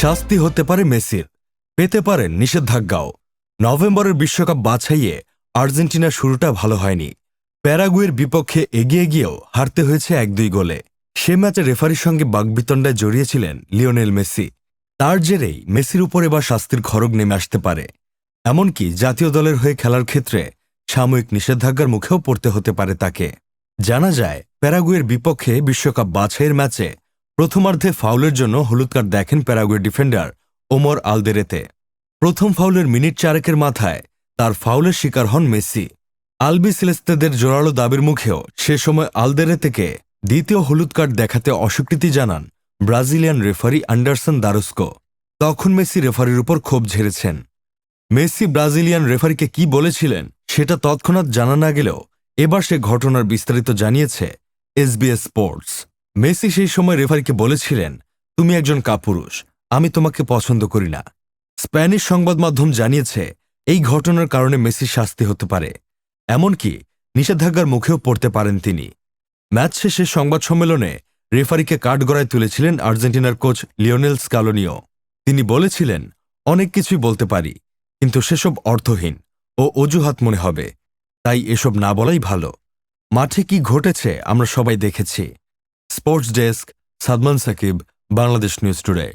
শাস্তি হতে পারে মেসির, পেতে পারেন নিষেধাজ্ঞাও। নভেম্বরের বিশ্বকাপ বাছাইয়ে আর্জেন্টিনার শুরুটা ভালো হয়নি। প্যারাগুয়ের বিপক্ষে এগিয়ে গিয়েও হারতে হয়েছে 1-2 গোলে। সে ম্যাচে রেফারির সঙ্গে বাগবিতণ্ডায় জড়িয়েছিলেন লিওনেল মেসি। তার জেরেই মেসির উপর এবার শাস্তির খড়গ নেমে আসতে পারে। এমনকি জাতীয় দলের হয়ে খেলার ক্ষেত্রে সাময়িক নিষেধাজ্ঞার মুখেও পড়তে হতে পারে তাকে। জানা যায়, প্যারাগুয়ের বিপক্ষে বিশ্বকাপ বাছাইয়ের ম্যাচে প্রথমার্ধে ফাউলের জন্য হলুদ কার্ড দেখেন প্যারাগুয়ের ডিফেন্ডার ওমর আলদেরেতে। প্রথম ফাউলের মিনিট 4 মাথায় তার ফাউলের শিকার হন মেসি। আলবি সেলেস্তেদের জোরালো দাবির মুখেও সে সময় আলদেরেতেকে দ্বিতীয় হলুদ কার্ড দেখাতে অস্বীকৃতি জানান ব্রাজিলিয়ান রেফারি অ্যান্ডারসন দারোস্কো। তখন মেসি রেফারির উপর ক্ষোভ ঝেড়েছেন। মেসি ব্রাজিলিয়ান রেফারিকে কি বলেছিলেন সেটা তৎক্ষণাৎ জানা না গেলেও এবার সে ঘটনার বিস্তারিত জানিয়েছে SBS স্পোর্টস। মেসি সেই সময় রেফারিকে বলেছিলেন, তুমি একজন কাপুরুষ, আমি তোমাকে পছন্দ করি না। স্প্যানিশ সংবাদ মাধ্যম জানিয়েছে এই ঘটনার কারণে মেসির শাস্তি হতে পারে, এমনকি নিষেধাজ্ঞার মুখেও পড়তে পারেন তিনি। ম্যাচ শেষে সংবাদ সম্মেলনে রেফারিকে কাঠগড়ায় তুলেছিলেন আর্জেন্টিনার কোচ লিওনেল স্কালোনিও। তিনি বলেছিলেন, অনেক কিছুই বলতে পারি, কিন্তু সেসব অর্থহীন ও অজুহাত মনে হবে, তাই এসব না বলাই ভালো। মাঠে কি ঘটেছে আমরা সবাই দেখেছি। Sports desk, Sadman Sakib, Bangladesh news today.